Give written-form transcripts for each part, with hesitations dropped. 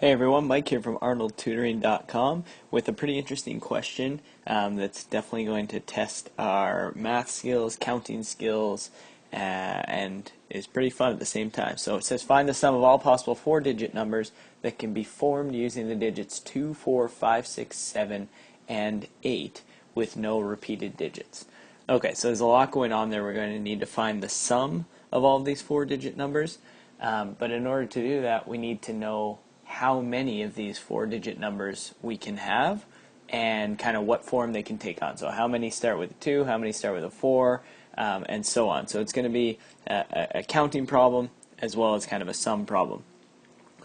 Hey everyone, Mike here from Arnold Tutoring.com with a pretty interesting question that's definitely going to test our math skills, counting skills, and is pretty fun at the same time. So it says find the sum of all possible four-digit numbers that can be formed using the digits 2, 4, 5, 6, 7, and 8 with no repeated digits. Okay, so there's a lot going on there. We're going to need to find the sum of all of these four-digit numbers, but in order to do that, we need to know how many of these four-digit numbers we can have and kind of what form they can take on. So how many start with a 2, how many start with a 4, and so on. So it's going to be a counting problem as well as kind of a sum problem.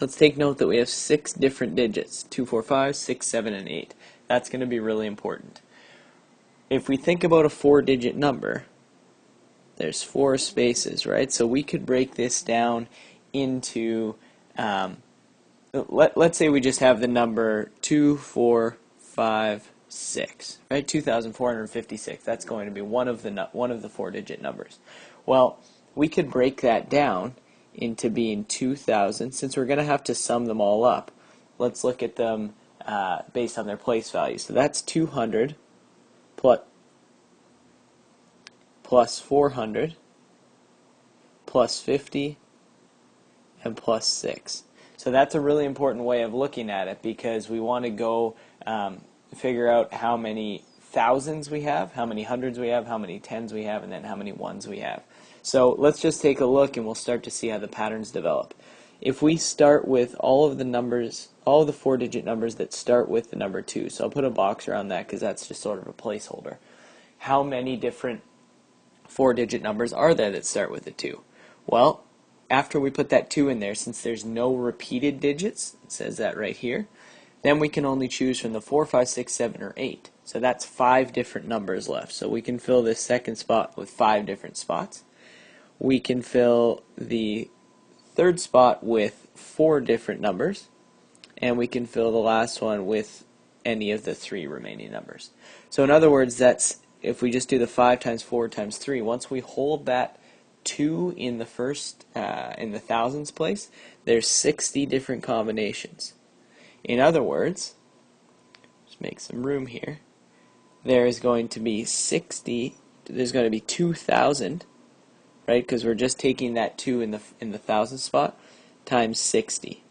Let's take note that we have 6 different digits, 2, 4, 5, 6, 7, and 8. That's going to be really important. If we think about a four-digit number, there's 4 spaces, right? So we could break this down into let's say we just have the number 2, 4, 5, 6, right? 2,456. That's going to be one of the four-digit numbers. Well, we could break that down into being 2,000. Since we're going to have to sum them all up, let's look at them based on their place value. So that's 200 plus 400 plus 50 and plus 6. So that's a really important way of looking at it because we want to go figure out how many thousands we have, how many hundreds we have, how many tens we have, and then how many ones we have. So let's just take a look and we'll start to see how the patterns develop. If we start with all of the numbers, all of the four-digit numbers that start with the number 2, so I'll put a box around that because that's just sort of a placeholder. How many different four-digit numbers are there that start with a 2? Well, after we put that 2 in there, since there's no repeated digits, it says that right here, then we can only choose from the 4, 5, 6, 7, or 8. So that's 5 different numbers left. So we can fill this second spot with 5 different spots. We can fill the third spot with 4 different numbers. And we can fill the last one with any of the 3 remaining numbers. So in other words, that's if we just do the 5 times 4 times 3, once we hold that 2 in the first, in the thousands place, there's 60 different combinations. In other words, just make some room here, there's going to be 2,000, right, because we're just taking that 2 in the thousand spot, times 60.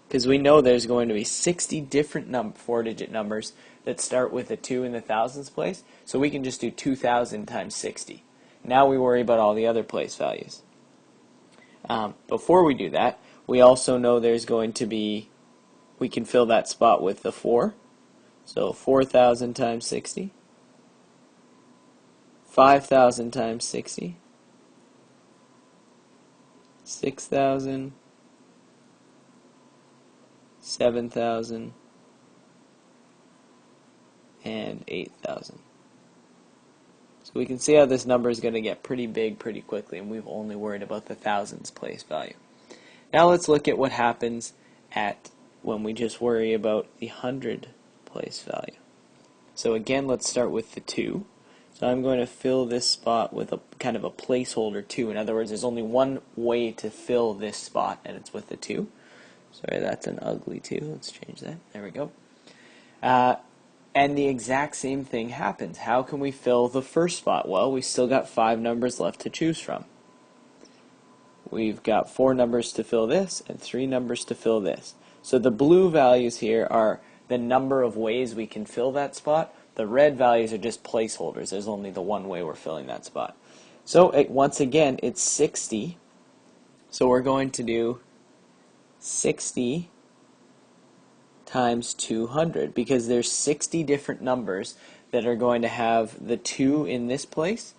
Because we know there's going to be 60 different four-digit numbers that start with a 2 in the thousands place, so we can just do 2,000 times 60. Now we worry about all the other place values. Before we do that, we also know there's going to be, we can fill that spot with the 4. So 4,000 times 60, 5,000 times 60, 6,000, 7,000, and 8,000. So we can see how this number is going to get pretty big pretty quickly, and we've only worried about the thousands place value. Now let's look at what happens when we just worry about the hundred place value. So again, let's start with the 2. So I'm going to fill this spot with a kind of a placeholder 2. In other words, there's only one way to fill this spot, and it's with the 2. Sorry, that's an ugly 2. Let's change that. There we go. And the exact same thing happens. How can we fill the first spot? Well, we've still got 5 numbers left to choose from. We've got 4 numbers to fill this and 3 numbers to fill this. So the blue values here are the number of ways we can fill that spot. The red values are just placeholders. There's only the one way we're filling that spot. So once again, it's 60. So we're going to do 60 times 200 because there's 60 different numbers that are going to have the 2 in this place,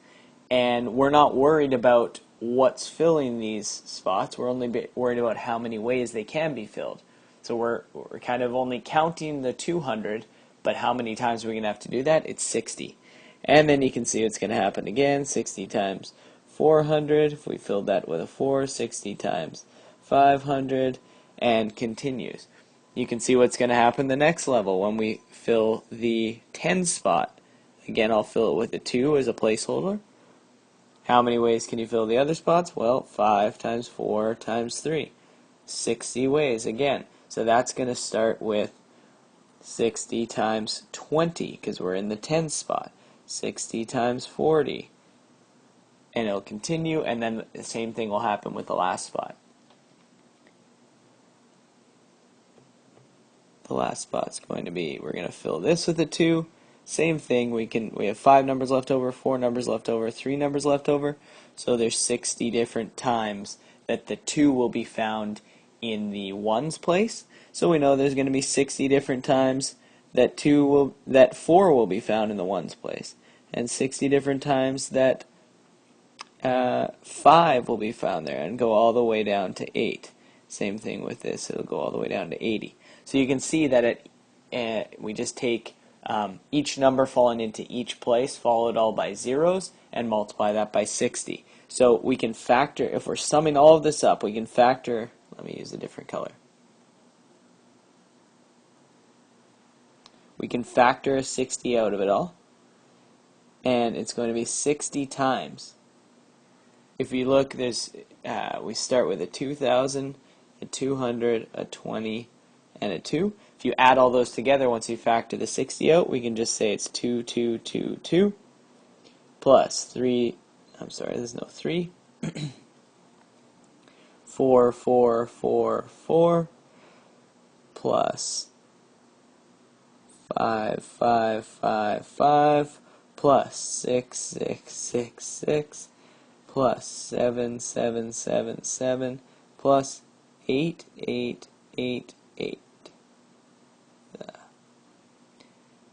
and we're not worried about what's filling these spots. We're only worried about how many ways they can be filled. So we're kind of only counting the 200, but how many times are we going to have to do that? It's 60. And then you can see what's going to happen again. 60 times 400, if we filled that with a 4, 60 times 500, and continues. You can see what's going to happen the next level when we fill the 10 spot. Again, I'll fill it with a 2 as a placeholder. How many ways can you fill the other spots? Well, 5 times 4 times 3. 60 ways again. So that's going to start with 60 times 20, because we're in the tens spot. 60 times 40. And it'll continue, and then the same thing will happen with the last spot. The last spot's going to be, we're going to fill this with a 2. Same thing, we have 5 numbers left over, 4 numbers left over, 3 numbers left over. So there's 60 different times that the 2 will be found in the ones place. So we know there's going to be 60 different times that 4 will be found in the ones place, and 60 different times that 5 will be found there, and go all the way down to 8. Same thing with this, it'll go all the way down to 80. So you can see that we just take each number falling into each place, followed all by zeros, and multiply that by 60. So we can factor, if we're summing all of this up, we can factor, let me use a different color. We can factor a 60 out of it all, and it's going to be 60 times. If you look, we start with a 2,000, a 200, a 20, and a 2. If you add all those together, once you factor the 60 out, we can just say it's 2, 2, 2, 2, plus 3, I'm sorry, there's no 3, 4, 4, 4, 4, plus 5, 5, 5, 5, plus 6, 6, 6, 6, plus 7, 7, 7, 7, plus 8, 8, 8, 8.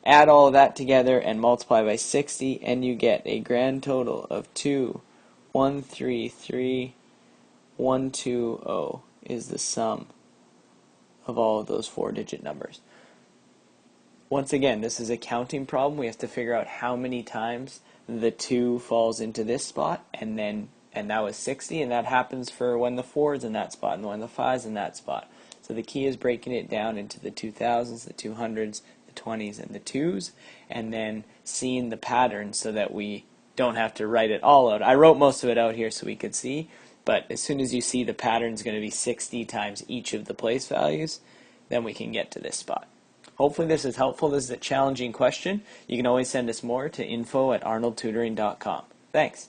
Add all of that together and multiply by 60, and you get a grand total of 2,133,120 is the sum of all of those 4-digit numbers. Once again, this is a counting problem. We have to figure out how many times the 2 falls into this spot, and that was 60, and that happens for when the 4 is in that spot and when the 5 is in that spot. So the key is breaking it down into the 2000s, the 200s, the 20s, and the 2s, and then seeing the pattern so that we don't have to write it all out. I wrote most of it out here so we could see, but as soon as you see the pattern is going to be 60 times each of the place values, then we can get to this spot. Hopefully this is helpful. This is a challenging question. You can always send us more to info@arnoldtutoring.com. Thanks.